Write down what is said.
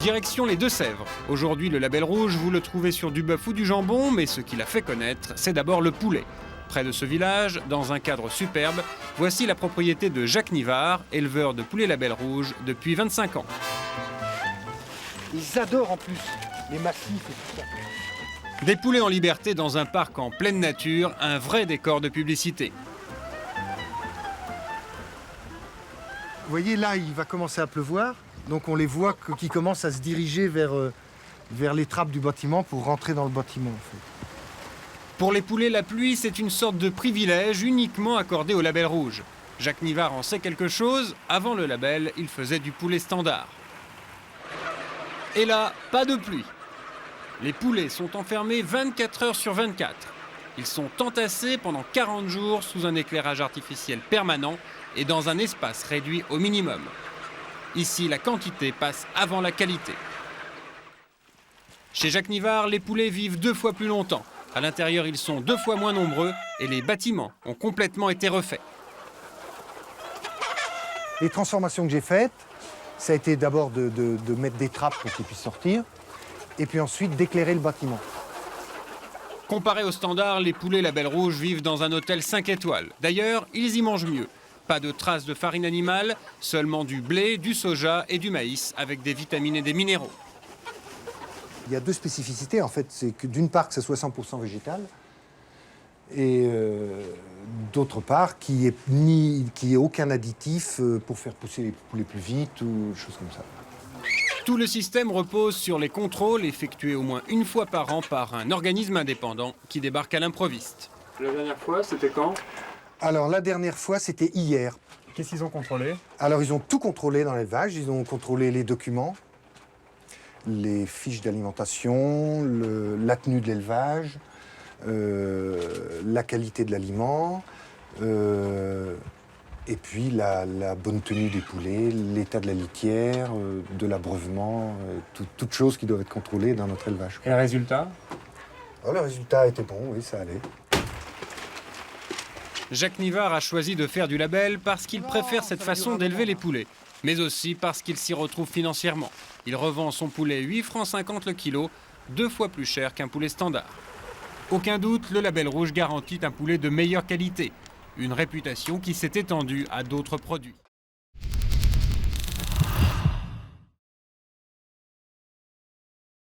Direction les Deux-Sèvres. Aujourd'hui, le label rouge, vous le trouvez sur du bœuf ou du jambon, mais ce qui l'a fait connaître, c'est d'abord le poulet. Près de ce village, dans un cadre superbe, voici la propriété de Jacques Nivard, éleveur de poulets label rouge depuis 25 ans. Ils adorent en plus les massifs et tout ça. Des poulets en liberté dans un parc en pleine nature, un vrai décor de publicité. Vous voyez là, il va commencer à pleuvoir, donc on les voit qui commencent à se diriger vers les trappes du bâtiment pour rentrer dans le bâtiment en fait. Pour les poulets, la pluie, c'est une sorte de privilège uniquement accordé au label rouge. Jacques Nivard en sait quelque chose. Avant le label, il faisait du poulet standard. Et là, pas de pluie. Les poulets sont enfermés 24 heures sur 24. Ils sont entassés pendant 40 jours sous un éclairage artificiel permanent et dans un espace réduit au minimum. Ici, la quantité passe avant la qualité. Chez Jacques Nivard, les poulets vivent 2 fois plus longtemps. À l'intérieur, ils sont 2 fois moins nombreux et les bâtiments ont complètement été refaits. Les transformations que j'ai faites, ça a été d'abord de mettre des trappes pour qu'ils puissent sortir, et puis ensuite d'éclairer le bâtiment. Comparé au standard, les poulets label rouge vivent dans un hôtel 5 étoiles. D'ailleurs, ils y mangent mieux. Pas de traces de farine animale, seulement du blé, du soja et du maïs avec des vitamines et des minéraux. Il y a 2 spécificités en fait, c'est que d'une part que ça soit 100% végétal, et d'autre part qu'il n'y ait aucun additif pour faire pousser les poulets plus vite ou des choses comme ça. Tout le système repose sur les contrôles effectués au moins une fois par an par un organisme indépendant qui débarque à l'improviste. La dernière fois, c'était quand? Alors la dernière fois, c'était hier. Qu'est-ce qu'ils ont contrôlé? Alors ils ont tout contrôlé dans l'élevage, ils ont contrôlé les documents, les fiches d'alimentation, la tenue de l'élevage, la qualité de l'aliment, et puis la bonne tenue des poulets, l'état de la litière, de l'abreuvement, toutes choses qui doivent être contrôlées dans notre élevage. Et le résultat? Oh, le résultat était bon, oui, ça allait. Jacques Nivard a choisi de faire du label parce qu'il préfère cette façon d'élever les poulets, mais aussi parce qu'il s'y retrouve financièrement. Il revend son poulet 8,50 francs le kilo, 2 fois plus cher qu'un poulet standard. Aucun doute, le label rouge garantit un poulet de meilleure qualité, une réputation qui s'est étendue à d'autres produits.